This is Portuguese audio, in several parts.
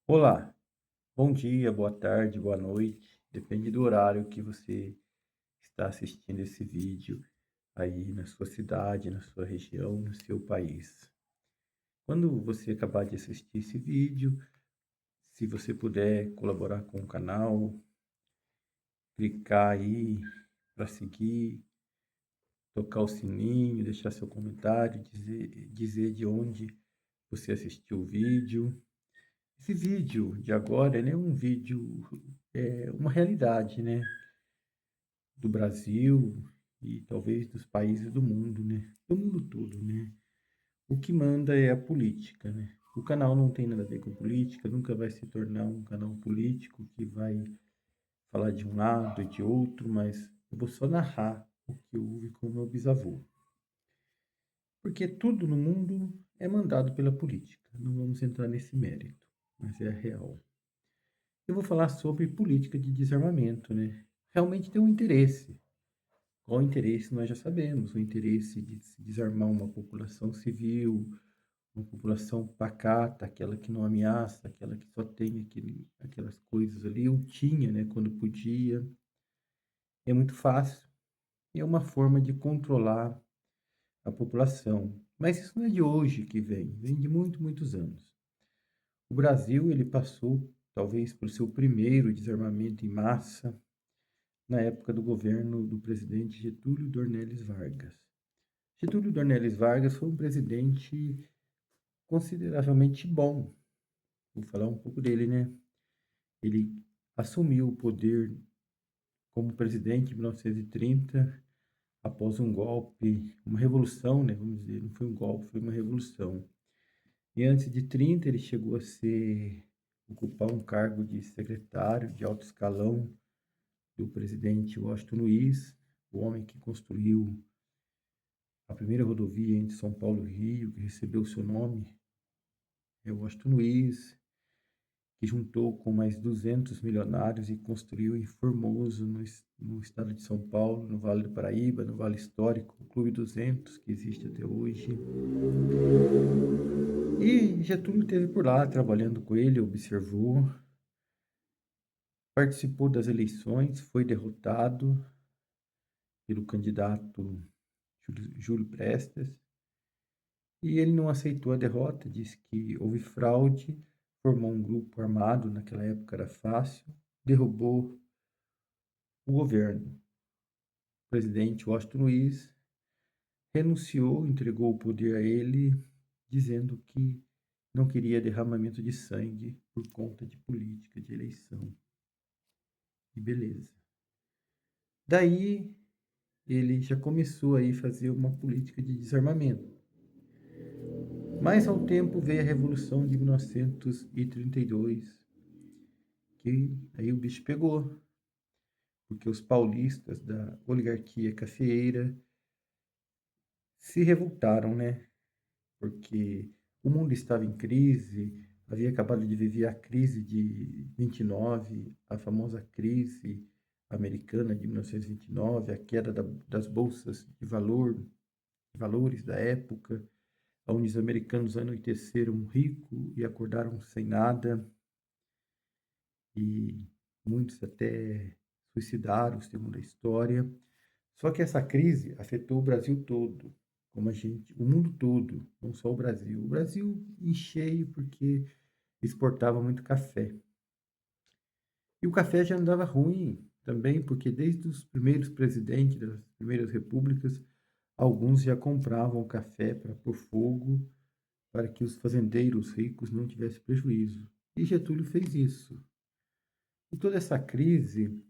Olá, bom dia, boa tarde, boa noite, depende do horário que você está assistindo esse vídeo aí na sua cidade, na sua região, no seu país. Quando você acabar de assistir esse vídeo, se você puder colaborar com o canal, clicar aí para seguir, tocar o sininho, deixar seu comentário, dizer de onde você assistiu o vídeo. Esse vídeo de agora, ele é um vídeo, uma realidade, né? Do Brasil e talvez dos países do mundo, né? Do mundo todo, né? O que manda é a política, né? O canal não tem nada a ver com política, nunca vai se tornar um canal político que vai falar de um lado e de outro, mas eu vou só narrar o que eu ouvi com o meu bisavô. Porque tudo no mundo é mandado pela política. Não vamos entrar nesse mérito, mas é a real. Eu vou falar sobre política de desarmamento, né? Realmente tem um interesse. Qual o interesse nós já sabemos, o interesse de se desarmar uma população civil, uma população pacata, aquela que não ameaça, aquela que só tem aquelas coisas ali, ou tinha, né, quando podia. É muito fácil, e é uma forma de controlar a população. Mas isso não é de hoje que vem de muitos anos. O Brasil, ele passou, talvez, por seu primeiro desarmamento em massa, na época do governo do presidente Getúlio Dornelles Vargas. Getúlio Dornelles Vargas foi um presidente consideravelmente bom. Vou falar um pouco dele, né? Ele assumiu o poder como presidente em 1930, após um golpe, uma revolução, né? Vamos dizer, não foi um golpe, foi uma revolução. E antes de 30, ele chegou a ocupar um cargo de secretário de alto escalão do presidente Washington Luiz, o homem que construiu a primeira rodovia entre São Paulo e Rio, que recebeu seu nome, é o Washington Luiz, que juntou com mais 200 milionários e construiu em Formoso, no estado de São Paulo, no Vale do Paraíba, no Vale Histórico, o Clube 200, que existe até hoje. E Getúlio esteve por lá trabalhando com ele, observou, participou das eleições, foi derrotado pelo candidato Júlio Prestes, e ele não aceitou a derrota, disse que houve fraude, formou um grupo armado, naquela época era fácil, derrubou o governo. O presidente Washington Luiz renunciou, entregou o poder a ele, dizendo que não queria derramamento de sangue por conta de política de eleição. E beleza. Daí ele já começou aí a fazer uma política de desarmamento. Mas ao tempo veio a Revolução de 1932, que aí o bicho pegou, porque os paulistas da oligarquia cafeeira se revoltaram, né? Porque o mundo estava em crise, havia acabado de viver a crise de 29, a famosa crise americana de 1929, a queda das bolsas de valores da época, onde os americanos anoiteceram rico e acordaram sem nada, e muitos até suicidaram, segundo a história. Só que essa crise afetou o Brasil todo, como a gente, o mundo todo, não só o Brasil. O Brasil em cheio porque exportava muito café. E o café já andava ruim também, porque desde os primeiros presidentes das primeiras repúblicas, alguns já compravam café para pôr fogo, para que os fazendeiros ricos não tivessem prejuízo. E Getúlio fez isso. E toda essa crise,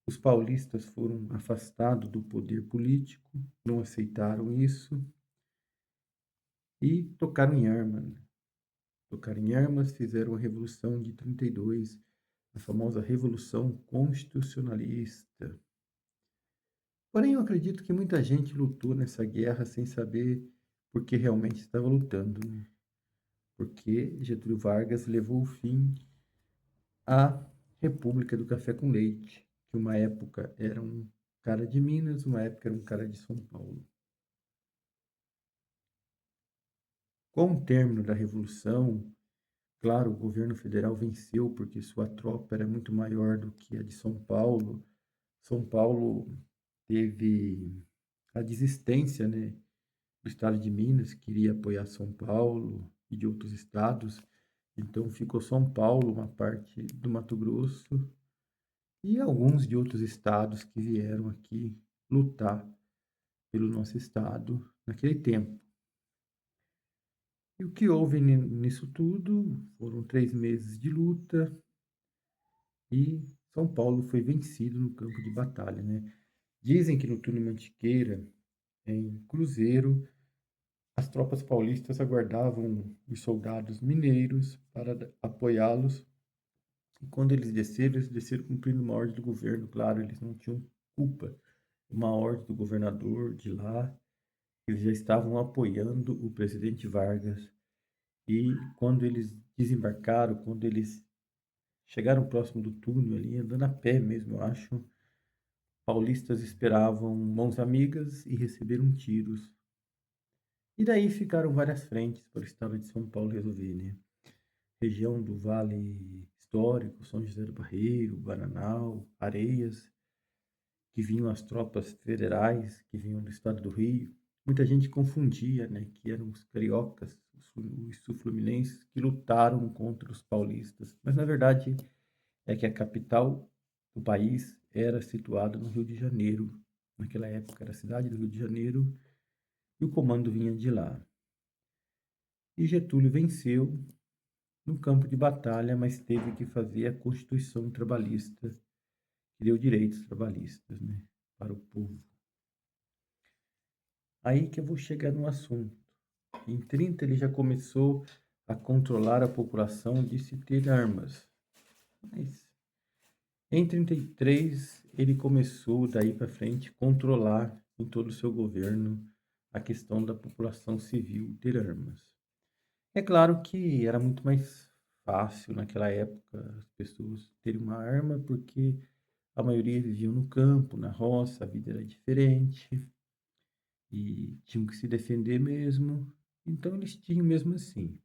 os paulistas foram afastados do poder político, não aceitaram isso e tocaram em armas. Tocaram em armas, fizeram a Revolução de 32, a famosa Revolução Constitucionalista. Porém, eu acredito que muita gente lutou nessa guerra sem saber por que realmente estava lutando, né? Porque Getúlio Vargas levou o fim à República do Café com Leite, que uma época era um cara de Minas, uma época era um cara de São Paulo. Com o término da Revolução, Claro, o governo federal venceu porque sua tropa era muito maior do que a de São Paulo. São Paulo teve a desistência, né, do estado de Minas, que queria apoiar São Paulo e de outros estados. Então ficou São Paulo, uma parte do Mato Grosso e alguns de outros estados que vieram aqui lutar pelo nosso estado naquele tempo. E o que houve nisso tudo foram 3 meses de luta e São Paulo foi vencido no campo de batalha, né? Dizem que no túnel Mantiqueira, em Cruzeiro, as tropas paulistas aguardavam os soldados mineiros para apoiá-los. E quando eles desceram cumprindo uma ordem do governo, claro, eles não tinham culpa. Uma ordem do governador de lá, eles já estavam apoiando o presidente Vargas. E quando eles desembarcaram, quando eles chegaram próximo do túnel ali, andando a pé mesmo, eu acho, paulistas esperavam mãos amigas e receberam tiros. E daí ficaram várias frentes para o estado de São Paulo resolver, né? Região do Vale Histórico, São José do Barreiro, Bananal, Areias, que vinham as tropas federais, que vinham do estado do Rio. Muita gente confundia, né, que eram os cariocas, os sul-fluminenses, que lutaram contra os paulistas. Mas, na verdade, é que a capital do país era situada no Rio de Janeiro. Naquela época era a cidade do Rio de Janeiro e o comando vinha de lá. E Getúlio venceu no campo de batalha, mas teve que fazer a Constituição Trabalhista, que deu direitos trabalhistas, né, para o povo. Aí que eu vou chegar no assunto. Em 30 ele já começou a controlar a população de se ter armas. Mas em 33 ele começou daí para frente controlar em todo o seu governo a questão da população civil ter armas. É claro que era muito mais fácil naquela época as pessoas terem uma arma porque a maioria viviam no campo, na roça, a vida era diferente e tinham que se defender mesmo. Então eles tinham mesmo assim.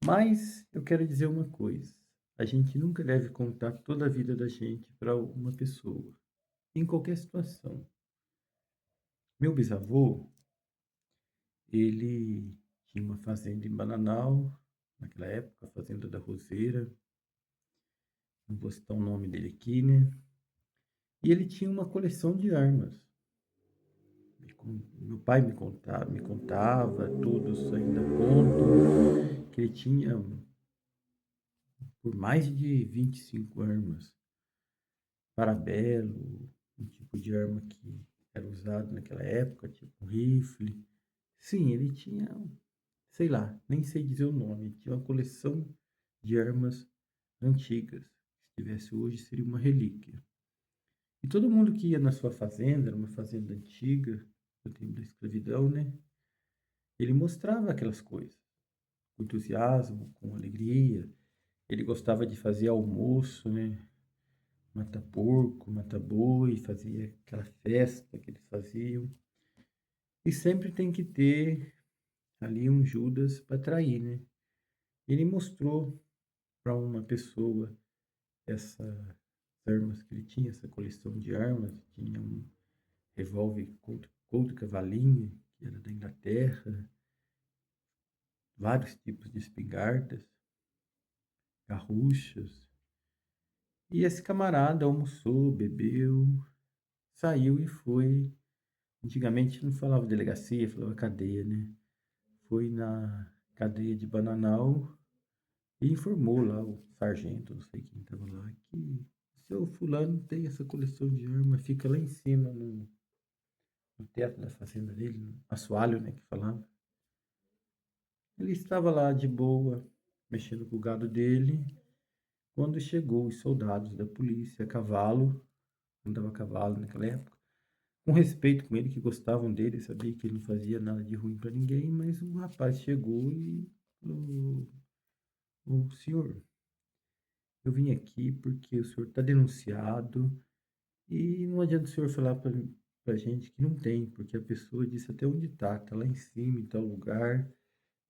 Mas eu quero dizer uma coisa: a gente nunca deve contar toda a vida da gente para uma pessoa, em qualquer situação. Meu bisavô, ele tinha uma fazenda em Bananal, naquela época, a Fazenda da Roseira, não vou citar o nome dele aqui, né? E ele tinha uma coleção de armas. Meu pai me contava, todos ainda contam, que ele tinha por mais de 25 armas. Parabelo, um tipo de arma que era usado naquela época, tipo um rifle. Sim, ele tinha, sei lá, nem sei dizer o nome, tinha uma coleção de armas antigas. Se tivesse hoje, seria uma relíquia. E todo mundo que ia na sua fazenda, era uma fazenda antiga, do tempo da escravidão, né? Ele mostrava aquelas coisas, com entusiasmo, com alegria. Ele gostava de fazer almoço, né? Mata porco, mata boi, fazia aquela festa que eles faziam. E sempre tem que ter ali um Judas para trair, né? Ele mostrou para uma pessoa essas armas que ele tinha, essa coleção de armas. Tinha um revólver Colt Cavalinha, que era da Inglaterra, vários tipos de espingardas, garruchas. E esse camarada almoçou, bebeu, saiu e foi. Antigamente não falava delegacia, falava cadeia, né? Foi na cadeia de Bananal e informou lá o sargento, não sei quem estava lá, que o seu fulano tem essa coleção de armas, fica lá em cima no teto da fazenda dele, no assoalho, né, que falava. Ele estava lá de boa, mexendo com o gado dele, quando chegou os soldados da polícia a cavalo, andava a cavalo naquela época, com respeito com ele, que gostavam dele, sabia que ele não fazia nada de ruim para ninguém, mas o rapaz chegou e falou: "O senhor, eu vim aqui porque o senhor está denunciado e não adianta o senhor falar para a gente que não tem, porque a pessoa disse até onde está lá em cima, em tal lugar,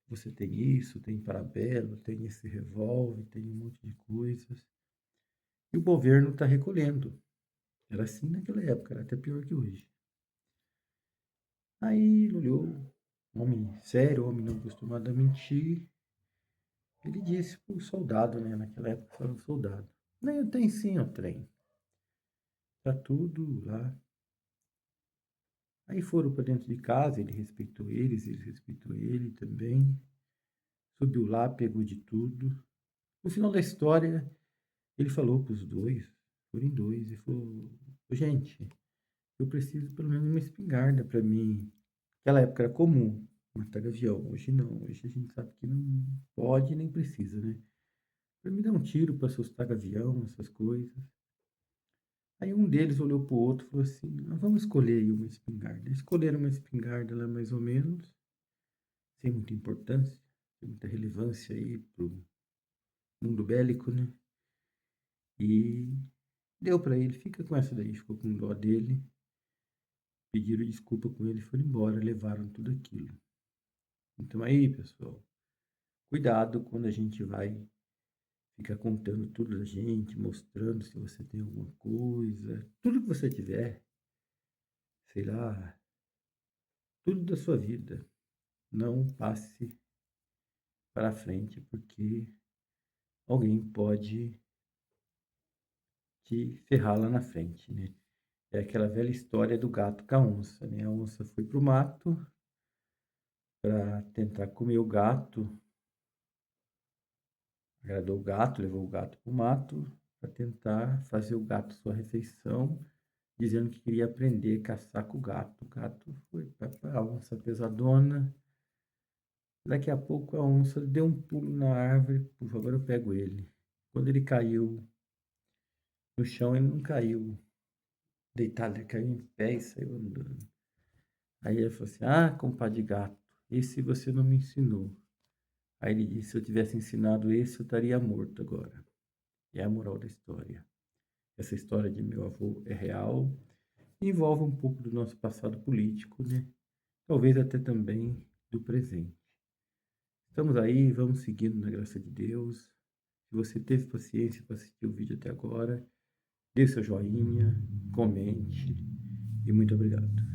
você tem isso, tem parabelo, tem esse revólver, tem um monte de coisas. E o governo está recolhendo. Era assim naquela época, era até pior que hoje. Aí ele olhou, homem sério, homem não acostumado a mentir. Ele disse pro soldado, né? Naquela época era um soldado. Nem tem sim o trem. Tá tudo lá. Aí foram para dentro de casa, ele respeitou eles respeitou ele também. Subiu lá, pegou de tudo. No final da história, ele falou para os dois, foram em dois, e falou: gente, eu preciso pelo menos uma espingarda para mim. Naquela época era comum matar gavião, hoje não. Hoje a gente sabe que não pode nem precisa, né? Para me dar um tiro para assustar gavião, essas coisas. Aí um deles olhou pro outro e falou assim: vamos escolher aí uma espingarda. Escolheram uma espingarda lá mais ou menos, sem muita importância, sem muita relevância aí pro mundo bélico, né? E deu para ele, fica com essa daí, ficou com dó dele, pediram desculpa com ele, foram embora, levaram tudo aquilo. Então aí, pessoal, cuidado quando a gente vai ficar contando tudo da gente, mostrando se você tem alguma coisa, tudo que você tiver, sei lá, tudo da sua vida. Não passe para frente, porque alguém pode te ferrar lá na frente, né? É aquela velha história do gato com a onça, né? A onça foi pro mato para tentar comer o gato, agradou o gato, levou o gato pro mato para tentar fazer o gato sua refeição, dizendo que queria aprender a caçar com o gato. O gato foi para a onça pesadona. Daqui a pouco a onça deu um pulo na árvore, por favor, eu pego ele. Quando ele caiu no chão, ele não caiu deitado, ele caiu em pé e saiu andando. Aí ele falou assim: ah, compadre gato, esse você não me ensinou. Aí ele disse: se eu tivesse ensinado esse, eu estaria morto agora. É a moral da história. Essa história de meu avô é real e envolve um pouco do nosso passado político, né? Talvez até também do presente. Estamos aí, vamos seguindo na graça de Deus. Se você teve paciência para assistir o vídeo até agora, dê seu joinha, comente e muito obrigado.